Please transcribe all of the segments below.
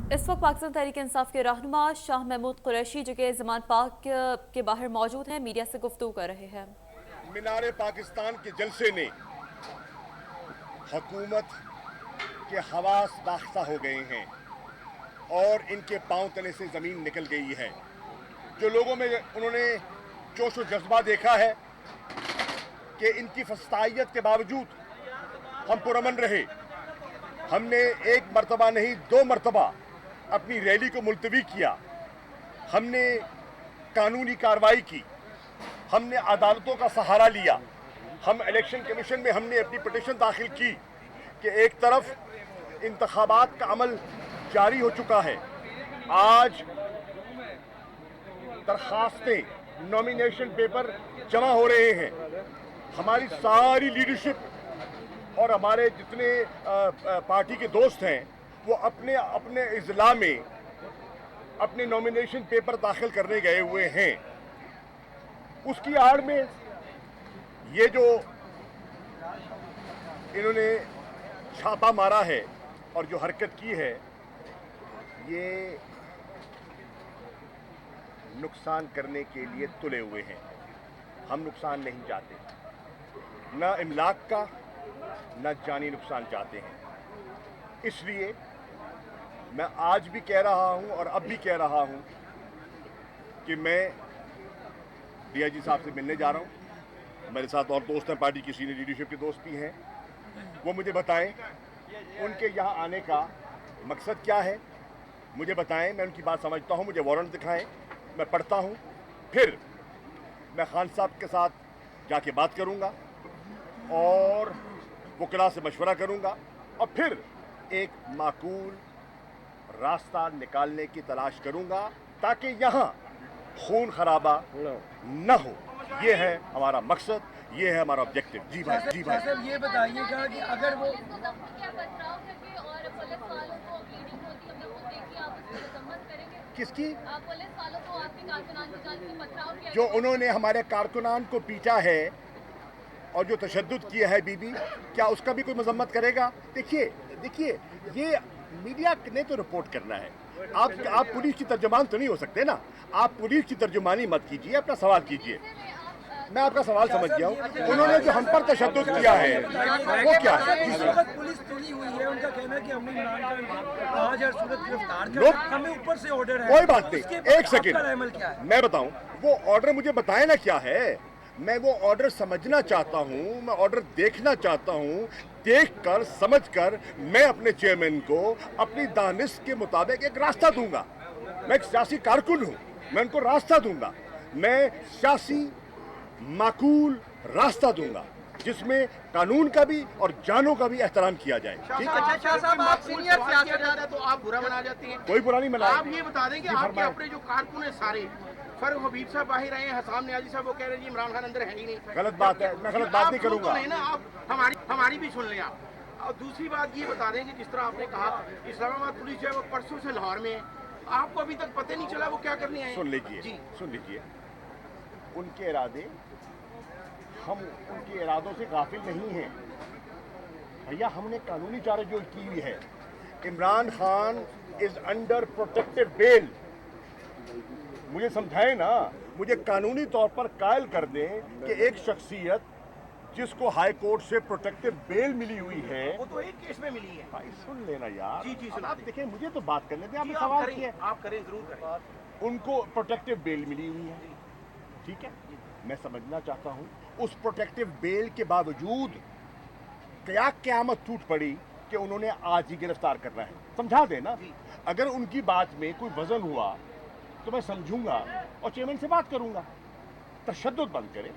इस वक्त पाकिस्तान तहरीक इंसाफ के रहनुमा शाह महमूद कुरैशी जगह ज़मान पाक के बाहर मौजूद हैं, मीडिया से गुफ्तगू कर रहे हैं। मीनार पाकिस्तान के जलसे ने हुकूमत के हवास बाख्ता हो गए हैं और इनके पांव तले से ज़मीन निकल गई है। जो लोगों में उन्होंने जोश और जज्बा देखा है कि इनकी फस्तायत के बावजूद हम पुरअमन रहे। हमने एक मरतबा नहीं 2 मरतबा अपनी रैली को मुलतवी किया। हमने कानूनी कार्रवाई की, हमने अदालतों का सहारा लिया, हम इलेक्शन कमीशन में हमने अपनी पिटीशन दाखिल की कि एक तरफ इंतखाबात का अमल जारी हो चुका है। आज दरखास्तें, नॉमिनेशन पेपर जमा हो रहे हैं। हमारी सारी लीडरशिप और हमारे जितने पार्टी के दोस्त हैं वो अपने अपने इजला में अपने नॉमिनेशन पेपर दाखिल करने गए हुए हैं। उसकी आड़ में ये जो इन्होंने छापा मारा है और जो हरकत की है, ये नुकसान करने के लिए तुले हुए हैं। हम नुकसान नहीं चाहते, ना इमलाक का ना जानी नुकसान चाहते हैं। इसलिए मैं आज भी कह रहा हूं और अब भी कह रहा हूं कि मैं डीआईजी साहब से मिलने जा रहा हूं। मेरे साथ और दोस्त हैं, पार्टी की सीनियर लीडरशिप के दोस्त भी हैं। वो मुझे बताएं उनके यहाँ आने का मकसद क्या है, मुझे बताएं। मैं उनकी बात समझता हूं, मुझे वारंट दिखाएं, मैं पढ़ता हूं, फिर मैं खान साहब के साथ जाके बात करूंगा और वकला से मशवरा करूंगा और फिर एक माकूल रास्ता निकालने की तलाश करूंगा ताकि यहाँ खून खराबा न हो। ये है हमारा मकसद, ये है हमारा ऑब्जेक्टिव। जी भाई, जी भाई। सर ये बताइएगा कि अगर वो किसकी जो उन्होंने हमारे कारकुनान को पीटा है और जो तशद्दुद किया है बीबी, क्या उसका भी कोई मजम्मत करेगा? देखिए ये मीडिया ने तो रिपोर्ट करना है। आप पुलिस की तर्जुमान तो नहीं हो सकते ना। आप पुलिस की तर्जुमानी मत कीजिए, अपना सवाल कीजिए। मैं आपका सवाल समझ गया हूँ। उन्होंने जो हम पर तशद्दुद किया है वो क्या है? पुलिस तुली हुई है, उनका कहना है कि हमने इमरान खान आज हर सूरत गिरफ्तार कर, लोग हमें ऊपर से ऑर्डर है। कोई बात नहीं, एक सेकंड अमल क्या है? मैं बताऊं। वो ऑर्डर मुझे बताए ना क्या है। मैं वो ऑर्डर समझना चाहता हूं, मैं ऑर्डर देखना चाहता हूं। देखकर समझकर मैं अपने चेयरमैन को अपनी दानिश के मुताबिक एक रास्ता दूंगा। मैं एक सियासी कारकुन हूं, मैं उनको रास्ता दूंगा। मैं सियासी माकूल रास्ता दूंगा जिसमें कानून का भी और जानों का भी एहतराम किया जाए। ठीक है? शाह साहब, आप सीनियर सियासतदान है तो आप बुरा मना जाते हैं। कोई बुरा नहीं मना। आप ये बता दें कि आपके अपने जो कारकुन है सारे, फर हबीब साहब बाहर आए हैं, हसाम नियाजी साहब वो कह रहे हैं इमरान खान अंदर है ही नहीं। गलत बात है, मैं गलत बात नहीं करूंगा। ना आप हमारी भी सुन लें आप। और दूसरी बात ये बता दें कि जिस तरह आपने कहा इस्लामाबाद पुलिस जो है वो परसों से लाहौर में है, आपको अभी तक पता नहीं चला वो क्या करने आए? सुन लीजिए, उनके इरादे, हम उनके इरादों से गाफिल नहीं हैं भैया। हमने कानूनी चारे जो की हुई है। Imran Khan is under protective bail. मुझे समझाए ना, मुझे कानूनी तौर पर कायल कर दें कि एक शख्सियत जिसको हाई कोर्ट से प्रोटेक्टिव बेल मिली हुई है, वो तो एक केस में मिली है। भाई सुन लेना यार। जी, आप देखें, मुझे तो बात करने दें। आपने आप सवाल करें, किया, आप करें, जरूर करें। उनको प्रोटेक्टिव बेल मिली हुई है, ठीक है। मैं समझना चाहता हूं उस प्रोटेक्टिव बेल के बावजूद क्या क़यामत टूट पड़ी कि उन्होंने आज ही गिरफ्तार करना है। समझा देना। अगर उनकी बात में कोई वजन हुआ तो मैं समझूंगा और चेयरमैन से बात करूंगा। तशद्दुद बंद करें,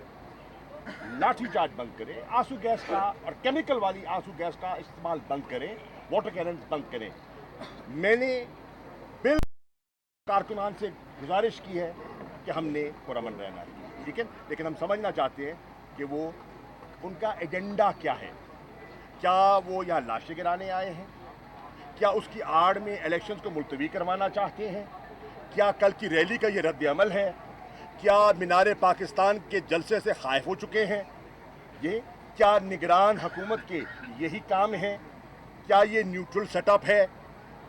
लाठीचार्ज बंद करें, आंसू गैस का और केमिकल वाली आंसू गैस का इस्तेमाल बंद करें, वाटर कैनन बंद करें। मैंने बिल कारकुनान से गुजारिश की है कि हमने पुरअमन रहना है, ठीक है। लेकिन हम समझना चाहते हैं कि वो उनका एजेंडा क्या है। क्या वो यहाँ लाशें गिराने आए हैं? क्या उसकी आड़ में इलेक्शंस को मुलतवी करवाना चाहते हैं? क्या कल की रैली का ये रद्द अमल है? क्या मीनार पाकिस्तान के जलसे से खाइफ हो चुके हैं? ये क्या निगरान हुकूमत के यही काम है? क्या ये न्यूट्रल सेटअप है?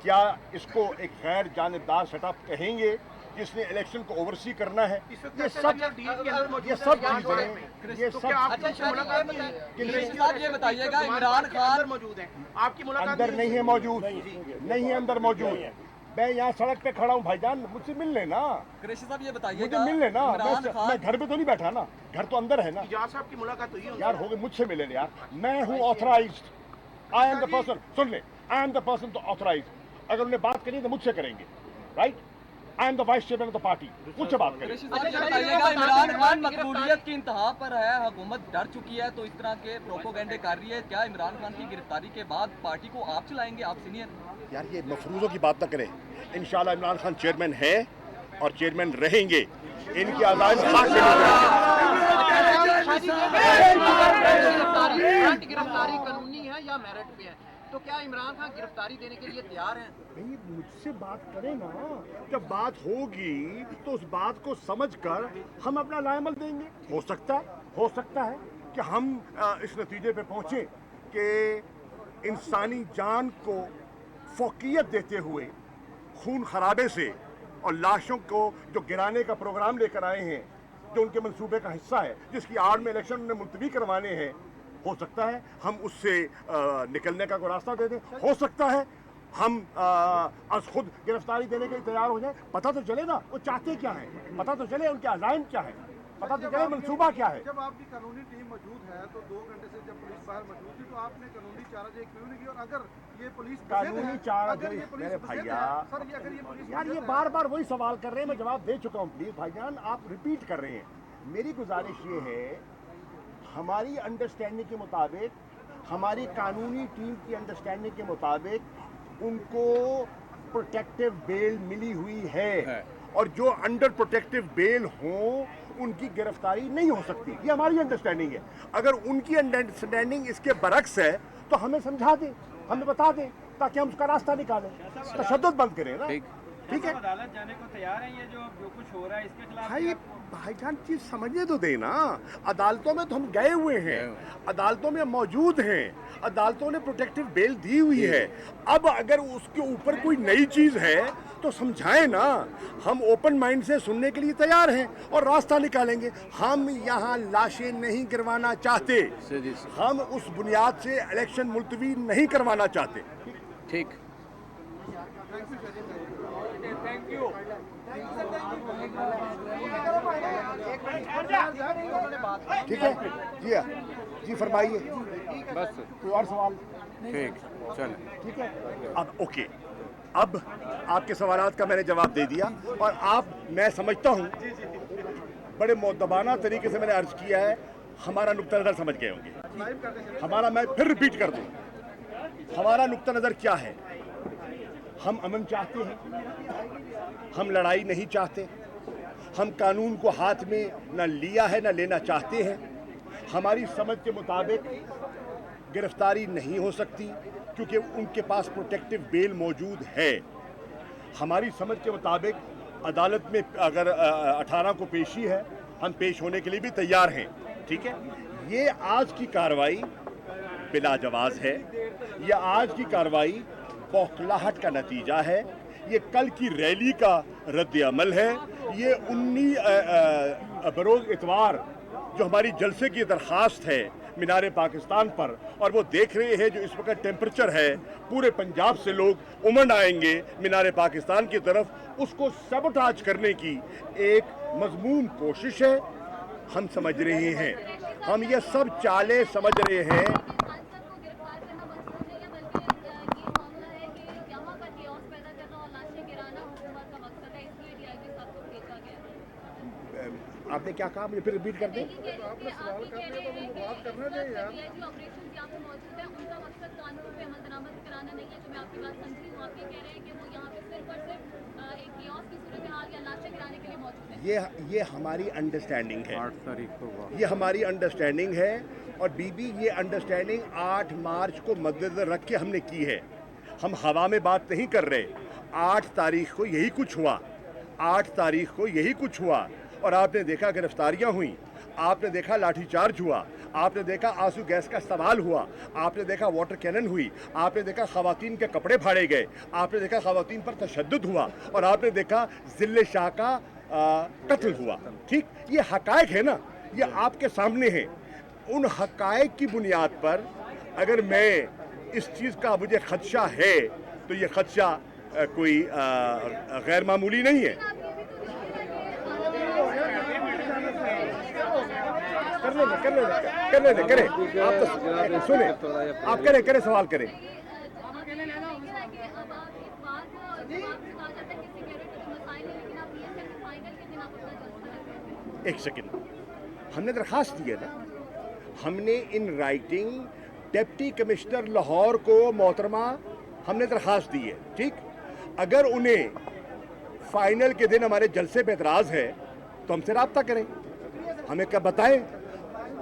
क्या इसको एक गैर जानिबदार सेटअप कहेंगे जिसने इलेक्शन को ओवरसी करना है? इस वक्त ये कैसे सब डील के अंदर मौजूद ये है सब जांच चीजें में? ये तो सब क्या आपकी अच्छा, मुलाकात नहीं है? साहब ये बताइएगा, इमरान के खान अंदर मौजूद है, आपकी मुलाकात अंदर नहीं है मौजूद, नहीं है अंदर मौजूद। मैं यहाँ सड़क पे खड़ा हूँ भाईजान, मुझसे मिल लेना, कृषि साहब ये मुझे बताइएगा, मिल लेना। इमरान मैं खान घर पे तो नहीं बैठा ना, घर तो अंदर है ना इजाज साहब की मुलाकात हुई है उनसे? यार। हो गए, मुझसे मिले यार, मैं हूँ authorised, I am the person, सुन ले, आई एम द पर्सन तो ऑथराइज्ड। अगर उन्हें बात करनी है तो मुझसे करेंगे, right? I am the vice chairman of the party, मुझसे बात करें। कृषि साहब ये बताइएगा, इमरान खान मकबूलियत की इंतहा पर है, हुकूमत डर चुकी है, तो इस तरह के प्रोपोगंडे कर रही है। क्या इमरान खान की गिरफ्तारी के बाद पार्टी को आप चलाएंगे, आप सीनियर? यार ये मफरूज़ों की बात ना करें। इंशाल्लाह इमरान खान चेयरमैन है और चेयरमैन रहेंगे। इनकी आज़ादी गिरफ्तारी कानूनी है या मेरिट पे है? तो क्या इमरान खान गिरफ्तारी देने के लिए तैयार हैं? नहीं, मुझसे बात करें ना, जब बात होगी तो उस बात को समझकर हम अपना लाएमल देंगे। हो सकता है कि हम इस नतीजे पे पहुंचे कि इंसानी जान को फोकियत देते हुए खून खराबे से और लाशों को जो गिराने का प्रोग्राम लेकर आए हैं, जो उनके मंसूबे का हिस्सा है, जिसकी आड़ में इलेक्शन उन्हें मुलतवी करवाने हैं, हो सकता है हम उससे निकलने का कोई रास्ता दे दें। हो सकता है हम आज खुद गिरफ्तारी देने के लिए तैयार हो जाए। पता तो चले ना वो चाहते क्या है, पता तो चले उनके अज़ाइम क्या है, पता तो चले मंसूबा क्या है। जब आपकी कानूनी टीम मौजूद है तो 2 घंटे से जब पुलिस बाहर मौजूद थी तो आपने कानूनी चाराजोई क्यों नहीं की? और अगर ये पुलिस कानूनी चाराजोई मेरे भैया, सर ये अगर ये पुलिस यार ये बार बार वही सवाल कर रहे हैं, मैं जवाब दे चुका हूँ। प्लीज भाईजान आप रिपीट कर रहे हैं। मेरी गुजारिश ये है, हमारी अंडरस्टैंडिंग के मुताबिक, हमारी कानूनी टीम की अंडरस्टैंडिंग के मुताबिक उनको प्रोटेक्टिव बेल मिली हुई है और जो अंडर प्रोटेक्टिव बेल हो उनकी गिरफ्तारी नहीं हो सकती। ये हमारी अंडरस्टैंडिंग है। अगर उनकी अंडरस्टैंडिंग इसके बरक्स है तो हमें समझा दें, हमें बता दें, ताकि हम उसका रास्ता निकालें, तशद्दुद बंद करें ना। ठीक है, अदालत जाने को तैयार है? ये जो कुछ हो रहा है इसके खिलाफ भाई भाईजान चीज समझने तो देना। अदालतों में तो हम गए हुए हैं, अदालतों में मौजूद हैं, अदालतों ने प्रोटेक्टिव बेल दी हुई है। अब अगर उसके ऊपर कोई नई चीज है तो समझाएं ना। हम ओपन माइंड से सुनने के लिए तैयार हैं और रास्ता निकालेंगे। हम यहाँ लाशें नहीं गिरवाना चाहते, हम उस बुनियाद से इलेक्शन मुलतवी नहीं करवाना चाहते। ठीक। ठीक है जी, जी फरमाइए। बस कोई और सवाल? ठीक, चल ठीक है। अब ओके, अब आपके सवालात का मैंने जवाब दे दिया और आप, मैं समझता हूँ बड़े मुद्दबाना तरीके से मैंने अर्ज किया है, हमारा नुक्ता नज़र समझ गए होंगे। हमारा, मैं फिर रिपीट कर दूँ, हमारा नुक्ता नज़र क्या है। हम अमन चाहते हैं, हम लड़ाई नहीं चाहते, हम कानून को हाथ में न लिया है न लेना चाहते हैं। हमारी समझ के मुताबिक गिरफ्तारी नहीं हो सकती क्योंकि उनके पास प्रोटेक्टिव बेल मौजूद है। हमारी समझ के मुताबिक अदालत में अगर 18 को पेशी है, हम पेश होने के लिए भी तैयार हैं। ठीक है, ये आज की कार्रवाई बिलाजवाज है, ये आज की कार्रवाई बौखलाहट का नतीजा है, ये कल की रैली का रद्द अमल है। ये 19 बरोज़ इतवार जो हमारी जलसे की दरख्वास्त है मीनार पाकिस्तान पर, और वो देख रहे हैं जो इस वक्त टेम्परेचर है, पूरे पंजाब से लोग उमड़ आएंगे मीनार पाकिस्तान की तरफ, उसको सबटाज करने की एक मजमून कोशिश है। हम समझ रहे हैं, हम ये सब चालें समझ रहे हैं। आपने क्या कहा, मुझे फिर रिपीट कर दें। आपने सवाल कर लिया तो उनको बात करने दें यार। जो ऑपरेशन यहाँ पे मौजूद है उनका मकसद कानून पे अमल दरामद कराना नहीं है, जो मैं आपकी बात समझी हूँ। आप ये कह रहे हैं कि वो यहाँ पे सिर्फ और सिर्फ एक कियोस्क की सूरत हाल या लाशें गिराने के लिए मौजूद है। ये हमारी अंडरस्टैंडिंग है, 8 तारीख को हुआ। ये हमारी अंडरस्टैंडिंग है। और बीबी ये अंडरस्टैंडिंग 8 मार्च को मद्देनजर रख के हमने की है। हम हवा में बात नहीं कर रहे। 8 तारीख को यही कुछ हुआ, 8 तारीख को यही कुछ हुआ। और आपने देखा गिरफ्तारियां हुई, आपने देखा लाठीचार्ज हुआ, आपने देखा आंसू गैस का इस्तेमाल हुआ, आपने देखा वाटर कैनन हुई, आपने देखा खवातीन के कपड़े फाड़े गए, आपने देखा खवातीन पर तशद्दुद हुआ, और आपने देखा जिल्ले शाह का कत्ल हुआ। ठीक, ये हकायक है ना, ये आपके सामने है। उन हकायक की बुनियाद पर अगर मैं इस चीज़ का मुझे खदशा है तो ये खदशा कोई गैर मामूली नहीं है। करने दे करें, आप तो सुने, आप करें सवाल करें। एक सेकंड, हमने दरखास्त दी है ना, हमने in writing deputy commissioner Lahore को मोहतरमा हमने दरखास्त दी है। ठीक, अगर उन्हें फाइनल के दिन हमारे जलसे पे एतराज़ है तो हमसे रब्ता करें, हमें क्या बताएं।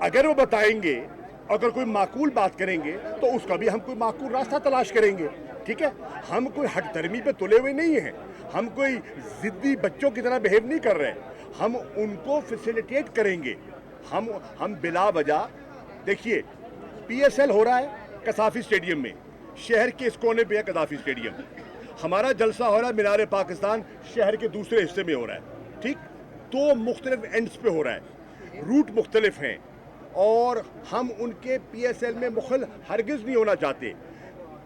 अगर वो बताएंगे, अगर कोई माकूल बात करेंगे तो उसका भी हम कोई माकूल रास्ता तलाश करेंगे। ठीक है, हम कोई हट धर्मी पे तुले हुए नहीं हैं, हम कोई ज़िद्दी बच्चों की तरह बिहेव नहीं कर रहे, हम उनको फैसिलिटेट करेंगे। हम बिला वजह, देखिए PSL हो रहा है कसाफी स्टेडियम में, शहर के इस कोने पे है कसाफी स्टेडियम, हमारा जलसा हो रहा है मीनार पाकिस्तान शहर के दूसरे हिस्से में हो रहा है। ठीक, दो मुख्तलिफ एंड्स पे हो रहा है, रूट मुख्तलिफ हैं, और हम उनके PSL में मुखल हरगिज़ नहीं होना चाहते।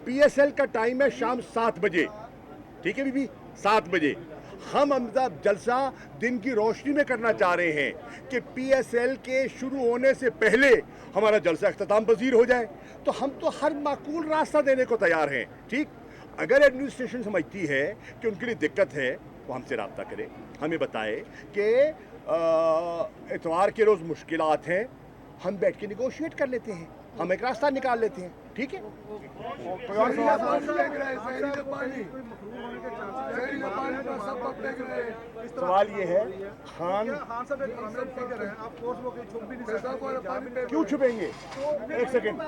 PSL का टाइम है शाम 7 बजे, ठीक है बीबी, 7 बजे। हम जलसा दिन की रोशनी में करना चाह रहे हैं कि PSL के शुरू होने से पहले हमारा जलसा इख्तिताम पजीर हो जाए, तो हम तो हर माकूल रास्ता देने को तैयार हैं। ठीक, अगर एडमिनिस्ट्रेशन समझती है कि उनके लिए दिक्कत है वो हमसे रब्ता करे, हमें बताए कि इतवार के रोज़ मुश्किलात हैं, हम बैठ के निगोशिएट कर लेते हैं, हम एक रास्ता निकाल लेते हैं। ठीक है, सवाल ये है खान क्यों छुपेंगे? एक सेकंड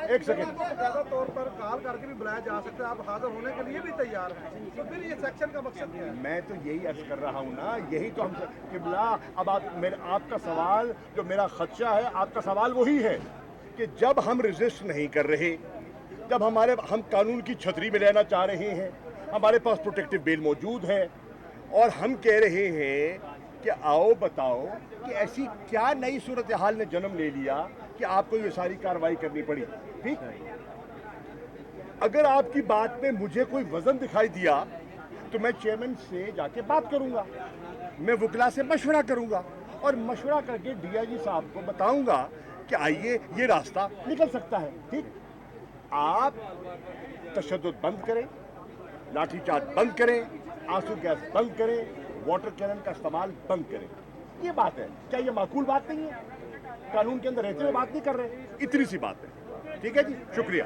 तौर पर कॉल करके भी बुलाया जा सकता है, आप हाजिर होने के लिए भी तैयार हैं, तो फिर ये सेक्शन का मकसद क्या है? मैं तो यही अर्ज कर रहा हूँ ना, यही तो हम किबला। अब आपका सवाल जो मेरा खदशा है, आपका सवाल वही है कि जब हम रेजिस्ट नहीं कर रहे, जब हम कानून की छतरी में रहना चाह रहे हैं, हमारे पास प्रोटेक्टिव बेल मौजूद है, और हम कह रहे हैं कि आओ बताओ कि ऐसी क्या नई सूरत हाल ने जन्म ले लिया कि आपको ये सारी कार्रवाई करनी पड़ी। ठीक, अगर आपकी बात में मुझे कोई वजन दिखाई दिया तो मैं चेयरमैन से जाके बात करूंगा, मैं वकला से मशवरा करूंगा, और मशवरा करके DIG साहब को बताऊंगा कि आइए ये रास्ता निकल सकता है। ठीक, आप तशद्दुद बंद करें, लाठीचार्ज बंद करें, आंसू गैस बंद करें, वाटर कैनन का इस्तेमाल बंद करें, ये बात है। क्या ये माकूल बात नहीं है? कानून के अंदर रहते हुए बात नहीं कर रहे, इतनी सी बात है। ठीक है जी, शुक्रिया।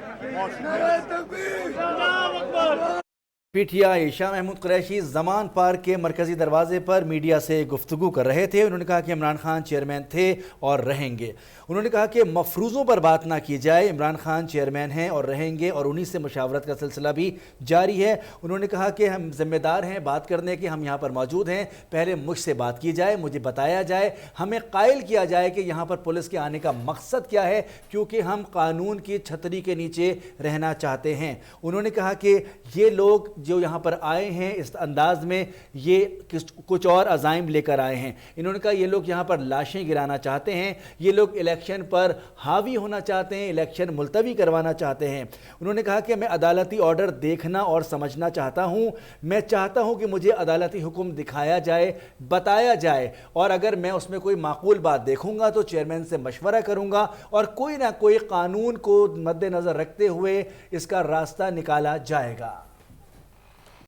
PTI शाह महमूद कुरैशी ज़मान पार्क के मरकज़ी दरवाजे पर मीडिया से गुफ्तगू कर रहे थे। उन्होंने कहा कि इमरान खान चेयरमैन थे और रहेंगे। उन्होंने कहा कि मफरूज़ों पर बात ना की जाए, इमरान खान चेयरमैन हैं और रहेंगे, और उन्हीं से मुशावरत का सिलसिला भी जारी है। उन्होंने कहा कि हम ज़िम्मेदार हैं बात करने के, हम यहाँ पर मौजूद हैं, पहले मुझसे बात की जाए, मुझे बताया जाए, हमें कायल किया जाए कि यहाँ पर पुलिस के आने का मकसद क्या है, क्योंकि हम कानून की छतरी के नीचे रहना चाहते हैं। उन्होंने कहा कि ये लोग जो यहाँ पर आए हैं इस अंदाज में, ये कुछ और अज़ाइम लेकर आए हैं। इन्होंने कहा ये लोग यहाँ पर लाशें गिराना चाहते हैं, ये लोग इलेक्शन पर हावी होना चाहते हैं, इलेक्शन मुलतवी करवाना चाहते हैं। उन्होंने कहा कि मैं अदालती ऑर्डर देखना और समझना चाहता हूँ, मैं चाहता हूँ कि मुझे अदालती हुक्म दिखाया जाए, बताया जाए, और अगर मैं उसमें कोई माकूल बात देखूँगा तो चेयरमैन से मशवरा करूँगा और कोई ना कोई कानून को मद्देनज़र रखते हुए इसका रास्ता निकाला जाएगा।